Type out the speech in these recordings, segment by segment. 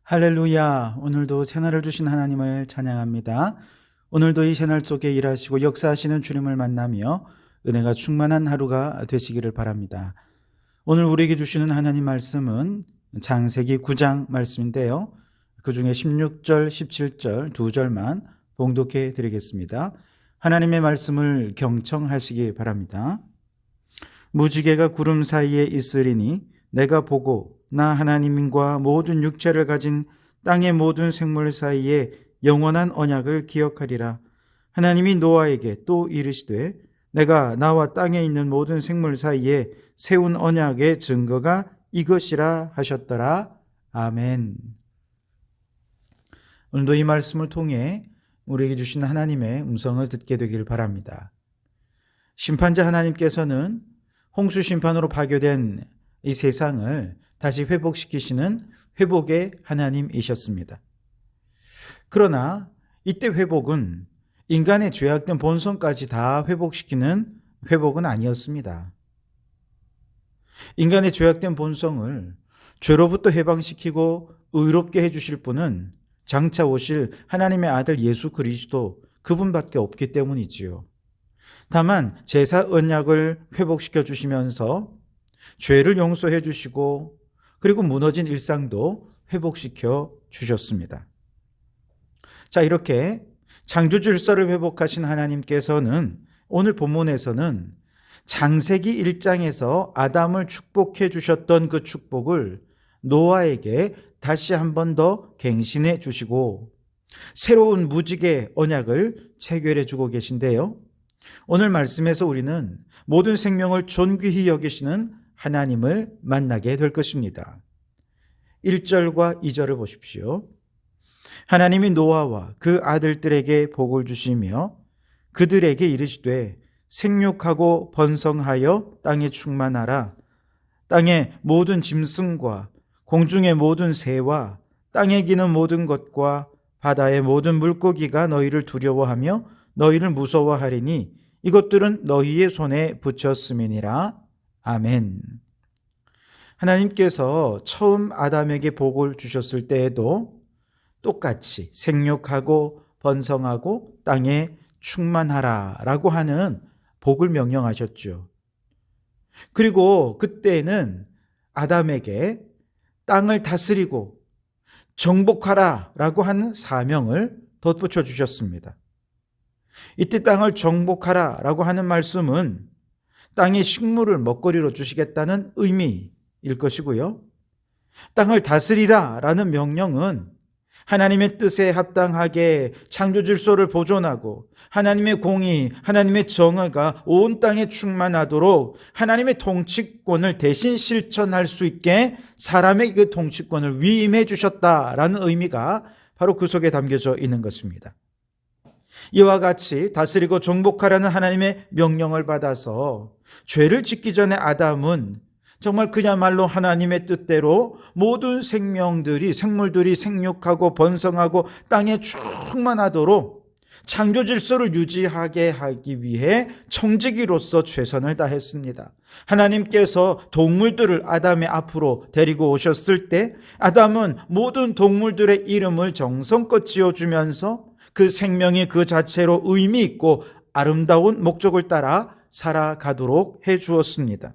할렐루야. 오늘도 새날을 주신 하나님을 찬양합니다. 오늘도 이 새날 속에 일하시고 역사하시는 주님을 만나며 은혜가 충만한 하루가 되시기를 바랍니다. 오늘 우리에게 주시는 하나님 말씀은 창세기 9장 말씀인데요. 그 중에 16절, 17절 두 절만 봉독해 드리겠습니다. 하나님의 말씀을 경청하시기 바랍니다. 무지개가 구름 사이에 있으리니 내가 보고 나 하나님과 모든 육체를 가진 땅의 모든 생물 사이에 영원한 언약을 기억하리라. 하나님이 노아에게 또 이르시되 내가 나와 땅에 있는 모든 생물 사이에 세운 언약의 증거가 이것이라 하셨더라. 아멘. 오늘도 이 말씀을 통해 우리에게 주신 하나님의 음성을 듣게 되기를 바랍니다. 심판자 하나님께서는 홍수 심판으로 파괴된 이 세상을 다시 회복시키시는 회복의 하나님이셨습니다. 그러나 이때 회복은 인간의 죄악된 본성까지 다 회복시키는 회복은 아니었습니다. 인간의 죄악된 본성을 죄로부터 해방시키고 의롭게 해주실 분은 장차 오실 하나님의 아들 예수 그리스도 그분밖에 없기 때문이지요. 다만 제사 언약을 회복시켜 주시면서 죄를 용서해 주시고 그리고 무너진 일상도 회복시켜 주셨습니다. 자, 이렇게 창조 질서를 회복하신 하나님께서는 오늘 본문에서는 창세기 1장에서 아담을 축복해 주셨던 그 축복을 노아에게 다시 한 번 더 갱신해 주시고 새로운 무지개 언약을 체결해 주고 계신데요. 오늘 말씀에서 우리는 모든 생명을 존귀히 여기시는 하나님을 만나게 될 것입니다. 1절과 2절을 보십시오. 하나님이 노아와 그 아들들에게 복을 주시며 그들에게 이르시되 생육하고 번성하여 땅에 충만하라. 땅의 모든 짐승과 공중의 모든 새와 땅에 기는 모든 것과 바다의 모든 물고기가 너희를 두려워하며 너희를 무서워하리니 이것들은 너희의 손에 붙였음이니라. 아멘. 하나님께서 처음 아담에게 복을 주셨을 때에도 똑같이 생육하고 번성하고 땅에 충만하라 라고 하는 복을 명령하셨죠. 그리고 그때는 아담에게 땅을 다스리고 정복하라 라고 하는 사명을 덧붙여 주셨습니다. 이때 땅을 정복하라 라고 하는 말씀은 땅의 식물을 먹거리로 주시겠다는 의미일 것이고요. 땅을 다스리라 라는 명령은 하나님의 뜻에 합당하게 창조 질서를 보존하고 하나님의 공의, 하나님의 정의가 온 땅에 충만하도록 하나님의 통치권을 대신 실천할 수 있게 사람에게 그 통치권을 위임해 주셨다라는 의미가 바로 그 속에 담겨져 있는 것입니다. 이와 같이 다스리고 정복하라는 하나님의 명령을 받아서 죄를 짓기 전에 아담은 정말 그야말로 하나님의 뜻대로 모든 생물들이 생육하고 번성하고 땅에 충만하도록 창조 질서를 유지하게 하기 위해 청지기로서 최선을 다했습니다. 하나님께서 동물들을 아담의 앞으로 데리고 오셨을 때 아담은 모든 동물들의 이름을 정성껏 지어주면서 그 생명이 그 자체로 의미 있고 아름다운 목적을 따라 살아가도록 해 주었습니다.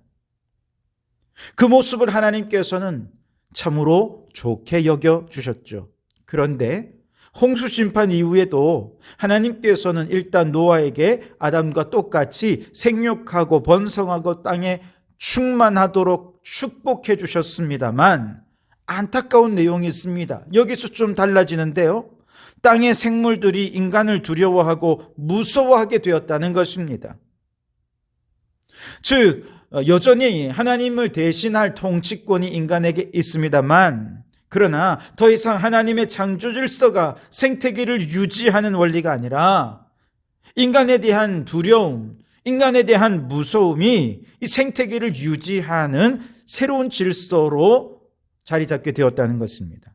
그 모습을 하나님께서는 참으로 좋게 여겨 주셨죠. 그런데 홍수 심판 이후에도 하나님께서는 일단 노아에게 아담과 똑같이 생육하고 번성하고 땅에 충만하도록 축복해 주셨습니다만 안타까운 내용이 있습니다. 여기서 좀 달라지는데요. 땅의 생물들이 인간을 두려워하고 무서워하게 되었다는 것입니다. 즉 여전히 하나님을 대신할 통치권이 인간에게 있습니다만 그러나 더 이상 하나님의 창조 질서가 생태계를 유지하는 원리가 아니라 인간에 대한 두려움, 인간에 대한 무서움이 이 생태계를 유지하는 새로운 질서로 자리 잡게 되었다는 것입니다.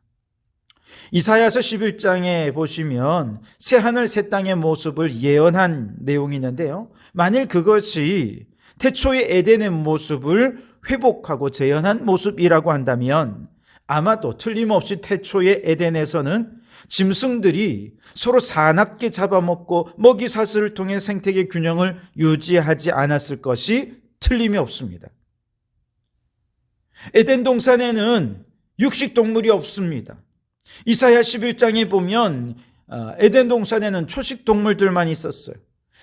이사야서 11장에 보시면 새하늘 새 땅의 모습을 예언한 내용이 있는데요. 만일 그것이 태초의 에덴의 모습을 회복하고 재현한 모습이라고 한다면 아마도 틀림없이 태초의 에덴에서는 짐승들이 서로 사납게 잡아먹고 먹이 사슬을 통해 생태계 균형을 유지하지 않았을 것이 틀림이 없습니다. 에덴 동산에는 육식 동물이 없습니다. 이사야 11장에 보면 에덴 동산에는 초식 동물들만 있었어요.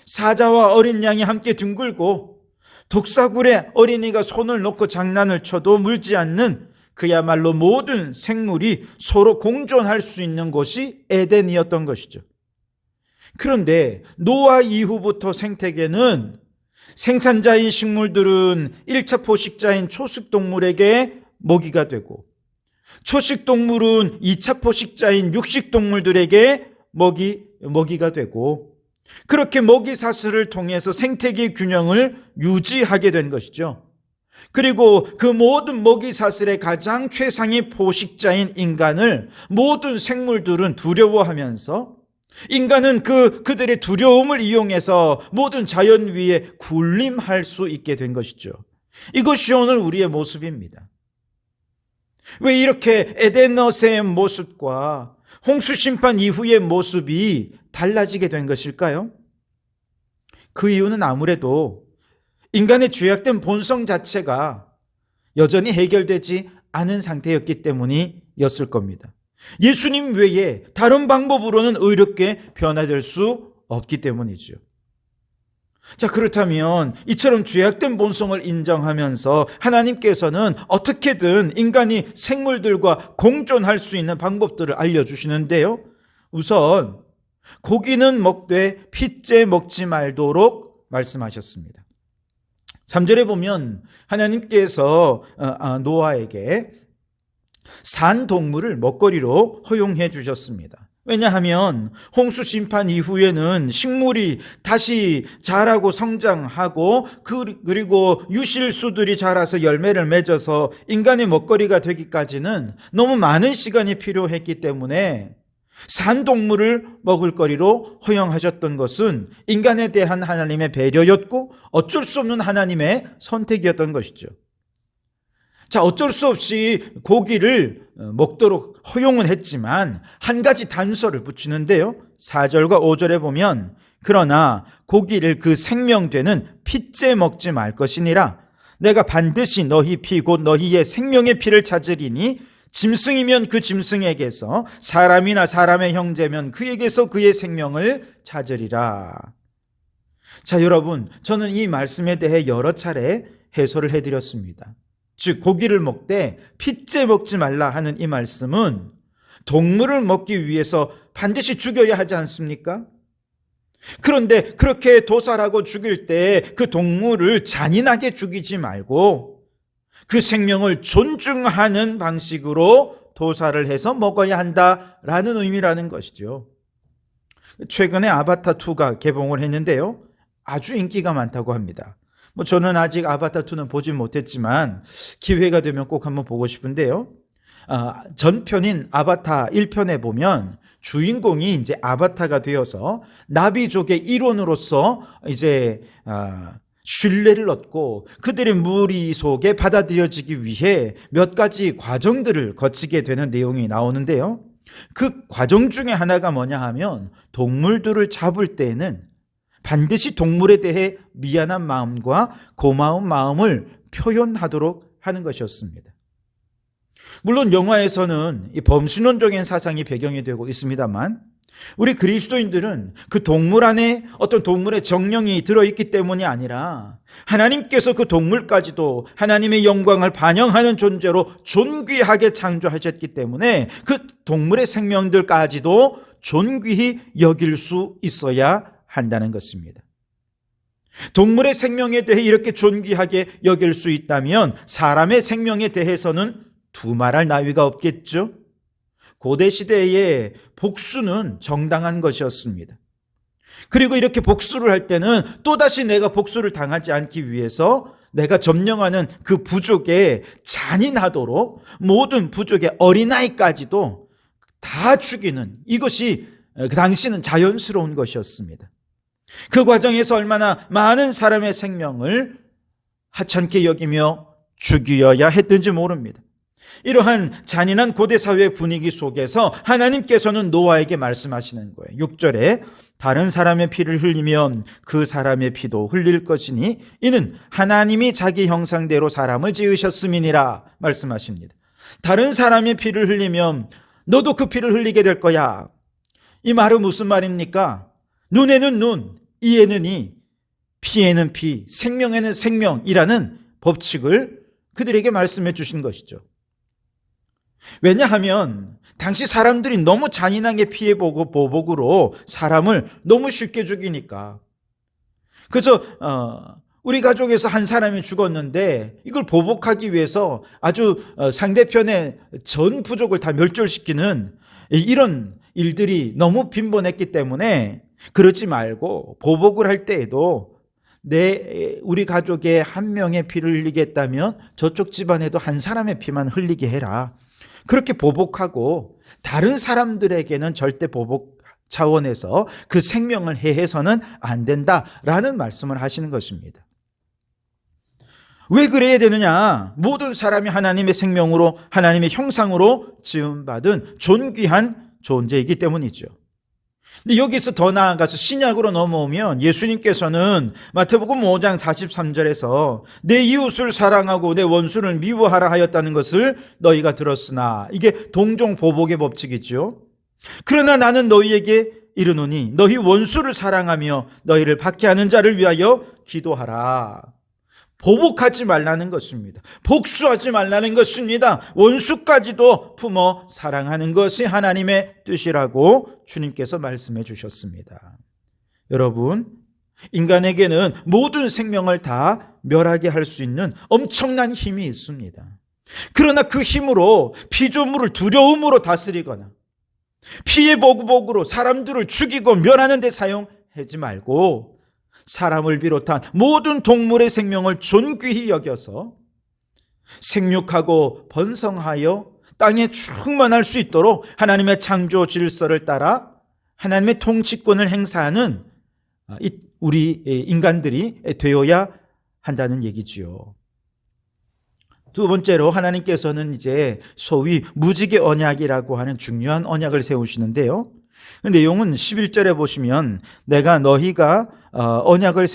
사자와 어린 양이 함께 뒹굴고 독사굴에 어린이가 손을 놓고 장난을 쳐도 물지 않는 그야말로 모든 생물이 서로 공존할 수 있는 곳이 에덴이었던 것이죠. 그런데 노아 이후부터 생태계는 생산자인 식물들은 1차 포식자인 초식동물에게 먹이가 되고 초식동물은 2차 포식자인 육식동물들에게 먹이가 되고 그렇게 먹이 사슬을 통해서 생태계 균형을 유지하게 된 것이죠. 그리고 그 모든 먹이 사슬의 가장 최상의 포식자인 인간을 모든 생물들은 두려워하면서 인간은 그들의 두려움을 이용해서 모든 자연 위에 군림할 수 있게 된 것이죠. 이것이 오늘 우리의 모습입니다. 왜 이렇게 에덴어의 모습과 홍수 심판 이후의 모습이 달라지게 된 것일까요? 그 이유는 아무래도 인간의 죄악된 본성 자체가 여전히 해결되지 않은 상태였기 때문이었을 겁니다. 예수님 외에 다른 방법으로는 의롭게 변화될 수 없기 때문이죠. 자, 그렇다면 이처럼 죄악된 본성을 인정하면서 하나님께서는 어떻게든 인간이 생물들과 공존할 수 있는 방법들을 알려주시는데요. 우선 고기는 먹되 핏째 먹지 말도록 말씀하셨습니다. 3절에 보면 하나님께서 노아에게 산 동물을 먹거리로 허용해 주셨습니다. 왜냐하면 홍수 심판 이후에는 식물이 다시 자라고 성장하고 그리고 유실수들이 자라서 열매를 맺어서 인간의 먹거리가 되기까지는 너무 많은 시간이 필요했기 때문에 산동물을 먹을 거리로 허용하셨던 것은 인간에 대한 하나님의 배려였고 어쩔 수 없는 하나님의 선택이었던 것이죠. 자, 어쩔 수 없이 고기를 먹도록 허용은 했지만 한 가지 단서를 붙이는데요. 4절과 5절에 보면 그러나 고기를 그 생명되는 핏째 먹지 말 것이니라. 내가 반드시 너희 피 곧 너희의 생명의 피를 찾으리니 짐승이면 그 짐승에게서 사람이나 사람의 형제면 그에게서 그의 생명을 찾으리라. 자, 여러분, 저는 이 말씀에 대해 여러 차례 해설을 해드렸습니다. 즉 고기를 먹되 핏째 먹지 말라 하는 이 말씀은 동물을 먹기 위해서 반드시 죽여야 하지 않습니까? 그런데 그렇게 도살하고 죽일 때 그 동물을 잔인하게 죽이지 말고 그 생명을 존중하는 방식으로 도살을 해서 먹어야 한다라는 의미라는 것이죠. 최근에 아바타2가 개봉을 했는데요. 아주 인기가 많다고 합니다. 저는 아직 아바타2는 보지 못했지만 기회가 되면 꼭 한번 보고 싶은데요. 전편인 아바타 1편에 보면 주인공이 이제 아바타가 되어서 나비족의 일원으로서 이제 신뢰를 얻고 그들의 무리 속에 받아들여지기 위해 몇 가지 과정들을 거치게 되는 내용이 나오는데요. 그 과정 중에 하나가 뭐냐 하면 동물들을 잡을 때에는 반드시 동물에 대해 미안한 마음과 고마운 마음을 표현하도록 하는 것이었습니다. 물론 영화에서는 이 범신론적인 사상이 배경이 되고 있습니다만 우리 그리스도인들은 그 동물 안에 어떤 동물의 정령이 들어있기 때문이 아니라 하나님께서 그 동물까지도 하나님의 영광을 반영하는 존재로 존귀하게 창조하셨기 때문에 그 동물의 생명들까지도 존귀히 여길 수 있어야 한다는 것입니다. 동물의 생명에 대해 이렇게 존귀하게 여길 수 있다면 사람의 생명에 대해서는 두말할 나위가 없겠죠. 고대 시대에 복수는 정당한 것이었습니다. 그리고 이렇게 복수를 할 때는 또다시 내가 복수를 당하지 않기 위해서 내가 점령하는 그 부족에 잔인하도록 모든 부족의 어린아이까지도 다 죽이는 이것이 그 당시는 자연스러운 것이었습니다. 그 과정에서 얼마나 많은 사람의 생명을 하찮게 여기며 죽여야 했던지 모릅니다. 이러한 잔인한 고대 사회 분위기 속에서 하나님께서는 노아에게 말씀하시는 거예요. 6절에 다른 사람의 피를 흘리면 그 사람의 피도 흘릴 것이니 이는 하나님이 자기 형상대로 사람을 지으셨음이니라 말씀하십니다. 다른 사람의 피를 흘리면 너도 그 피를 흘리게 될 거야. 이 말은 무슨 말입니까? 눈에는 눈, 이에는 이, 피에는 피, 생명에는 생명이라는 법칙을 그들에게 말씀해 주신 것이죠. 왜냐하면 당시 사람들이 너무 잔인하게 피해보고 보복으로 사람을 너무 쉽게 죽이니까. 그래서 우리 가족에서 한 사람이 죽었는데 이걸 보복하기 위해서 아주 상대편의 전 부족을 다 멸절시키는 이런 일들이 너무 빈번했기 때문에 그러지 말고 보복을 할 때에도 우리 가족의 한 명의 피를 흘리겠다면 저쪽 집안에도 한 사람의 피만 흘리게 해라. 그렇게 보복하고 다른 사람들에게는 절대 보복 차원에서 그 생명을 해해서는 안 된다라는 말씀을 하시는 것입니다. 왜 그래야 되느냐? 모든 사람이 하나님의 생명으로 하나님의 형상으로 지음받은 존귀한 존재이기 때문이죠. 근데 여기서 더 나아가서 신약으로 넘어오면 예수님께서는 마태복음 5장 43절에서 내 이웃을 사랑하고 내 원수를 미워하라 하였다는 것을 너희가 들었으나, 이게 동종보복의 법칙이죠. 그러나 나는 너희에게 이르노니 너희 원수를 사랑하며 너희를 박해하는 자를 위하여 기도하라. 보복하지 말라는 것입니다. 복수하지 말라는 것입니다. 원수까지도 품어 사랑하는 것이 하나님의 뜻이라고 주님께서 말씀해 주셨습니다. 여러분, 인간에게는 모든 생명을 다 멸하게 할 수 있는 엄청난 힘이 있습니다. 그러나 그 힘으로 피조물을 두려움으로 다스리거나 피해 보복으로 사람들을 죽이고 멸하는 데 사용하지 말고 사람을 비롯한 모든 동물의 생명을 존귀히 여겨서 생육하고 번성하여 땅에 충만할 수 있도록 하나님의 창조 질서를 따라 하나님의 통치권을 행사하는 우리 인간들이 되어야 한다는 얘기지요. 두 번째로 하나님께서는 이제 소위 무지개 언약이라고 하는 중요한 언약을 세우시는데요. 그 내용은 11절에 보시면 내가 너희와 언약을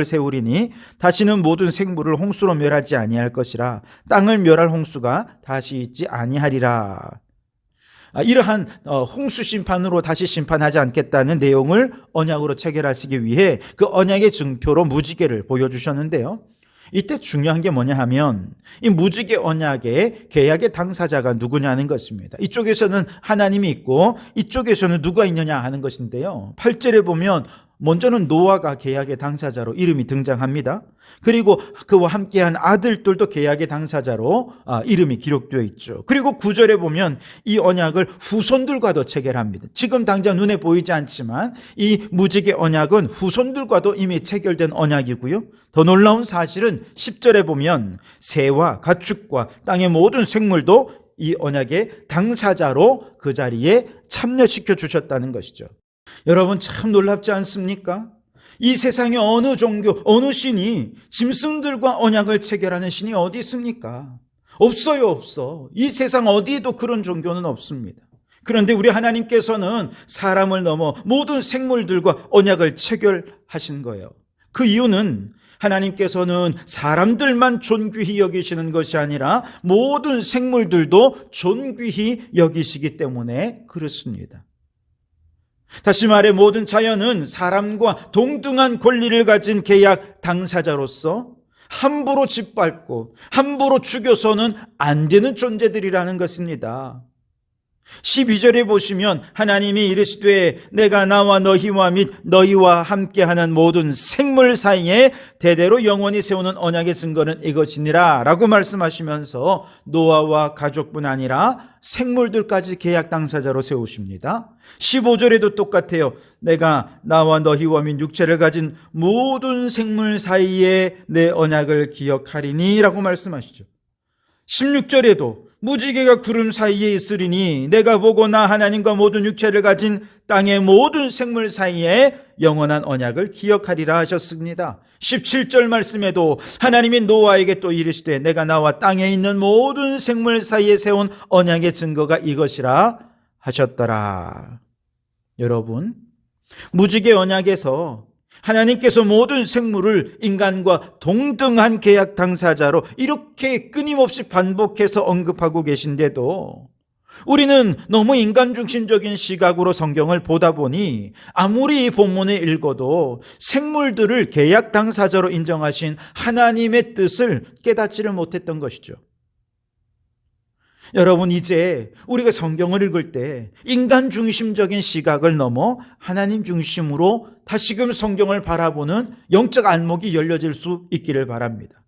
세우리니 다시는 모든 생물을 홍수로 멸하지 아니할 것이라 땅을 멸할 홍수가 다시 있지 아니하리라. 이러한 홍수 심판으로 다시 심판하지 않겠다는 내용을 언약으로 체결하시기 위해 그 언약의 증표로 무지개를 보여주셨는데요. 이때 중요한 게 뭐냐 하면 이 무지개 언약의 계약의 당사자가 누구냐는 것입니다. 이쪽에서는 하나님이 있고 이쪽에서는 누가 있느냐 하는 것인데요. 8절에 보면 먼저는 노아가 계약의 당사자로 이름이 등장합니다. 그리고 그와 함께한 아들들도 계약의 당사자로 이름이 기록되어 있죠. 그리고 9절에 보면 이 언약을 후손들과도 체결합니다. 지금 당장 눈에 보이지 않지만 이 무지개 언약은 후손들과도 이미 체결된 언약이고요. 더 놀라운 사실은 10절에 보면 새와 가축과 땅의 모든 생물도 이 언약의 당사자로 그 자리에 참여시켜 주셨다는 것이죠. 여러분, 참 놀랍지 않습니까? 이 세상에 어느 종교, 어느 신이 짐승들과 언약을 체결하는 신이 어디 있습니까? 없어요, 없어. 이 세상 어디에도 그런 종교는 없습니다. 그런데 우리 하나님께서는 사람을 넘어 모든 생물들과 언약을 체결하신 거예요. 그 이유는 하나님께서는 사람들만 존귀히 여기시는 것이 아니라 모든 생물들도 존귀히 여기시기 때문에 그렇습니다. 다시 말해 모든 자연은 사람과 동등한 권리를 가진 계약 당사자로서 함부로 짓밟고 함부로 죽여서는 안 되는 존재들이라는 것입니다. 12절에 보시면 하나님이 이르시되 내가 나와 너희와 및 너희와 함께하는 모든 생물 사이에 대대로 영원히 세우는 언약의 증거는 이것이니라 라고 말씀하시면서 노아와 가족뿐 아니라 생물들까지 계약 당사자로 세우십니다. 15절에도 똑같아요. 내가 나와 너희와 및 육체를 가진 모든 생물 사이에 내 언약을 기억하리니 라고 말씀하시죠. 16절에도 무지개가 구름 사이에 있으리니 내가 보고 나 하나님과 모든 육체를 가진 땅의 모든 생물 사이에 영원한 언약을 기억하리라 하셨습니다. 17절 말씀에도 하나님이 노아에게 또 이르시되 내가 나와 땅에 있는 모든 생물 사이에 세운 언약의 증거가 이것이라 하셨더라. 여러분, 무지개 언약에서 하나님께서 모든 생물을 인간과 동등한 계약 당사자로 이렇게 끊임없이 반복해서 언급하고 계신데도 우리는 너무 인간 중심적인 시각으로 성경을 보다 보니 아무리 이 본문을 읽어도 생물들을 계약 당사자로 인정하신 하나님의 뜻을 깨닫지를 못했던 것이죠. 여러분, 이제 우리가 성경을 읽을 때 인간 중심적인 시각을 넘어 하나님 중심으로 다시금 성경을 바라보는 영적 안목이 열려질 수 있기를 바랍니다.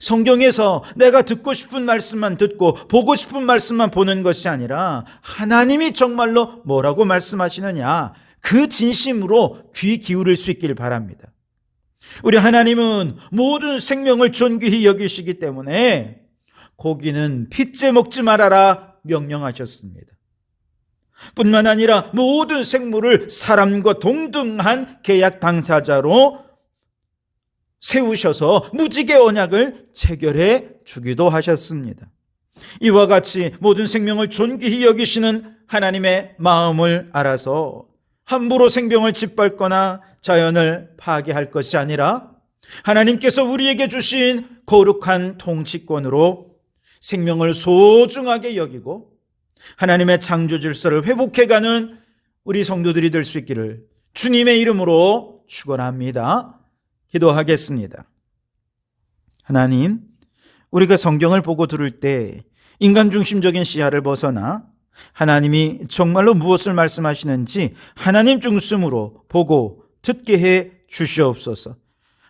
성경에서 내가 듣고 싶은 말씀만 듣고 보고 싶은 말씀만 보는 것이 아니라 하나님이 정말로 뭐라고 말씀하시느냐, 그 진심으로 귀 기울일 수 있기를 바랍니다. 우리 하나님은 모든 생명을 존귀히 여기시기 때문에 고기는 핏째 먹지 말아라 명령하셨습니다. 뿐만 아니라 모든 생물을 사람과 동등한 계약 당사자로 세우셔서 무지개 언약을 체결해 주기도 하셨습니다. 이와 같이 모든 생명을 존귀히 여기시는 하나님의 마음을 알아서 함부로 생명을 짓밟거나 자연을 파괴할 것이 아니라 하나님께서 우리에게 주신 거룩한 통치권으로 생명을 소중하게 여기고 하나님의 창조 질서를 회복해가는 우리 성도들이 될 수 있기를 주님의 이름으로 축원합니다. 기도하겠습니다. 하나님, 우리가 성경을 보고 들을 때 인간 중심적인 시야를 벗어나 하나님이 정말로 무엇을 말씀하시는지 하나님 중심으로 보고 듣게 해 주시옵소서.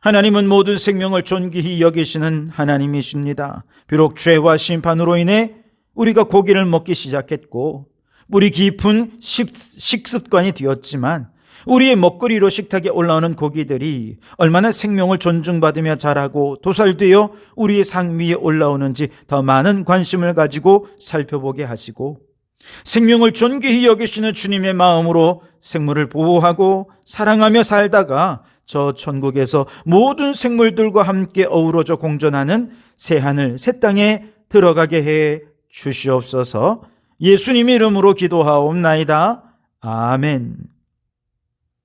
하나님은 모든 생명을 존귀히 여기시는 하나님이십니다. 비록 죄와 심판으로 인해 우리가 고기를 먹기 시작했고 물이 깊은 식습관이 되었지만 우리의 먹거리로 식탁에 올라오는 고기들이 얼마나 생명을 존중받으며 자라고 도살되어 우리의 상 위에 올라오는지 더 많은 관심을 가지고 살펴보게 하시고 생명을 존귀히 여기시는 주님의 마음으로 생물을 보호하고 사랑하며 살다가 저 천국에서 모든 생물들과 함께 어우러져 공존하는 새하늘 새 땅에 들어가게 해 주시옵소서. 예수님의 이름으로 기도하옵나이다. 아멘.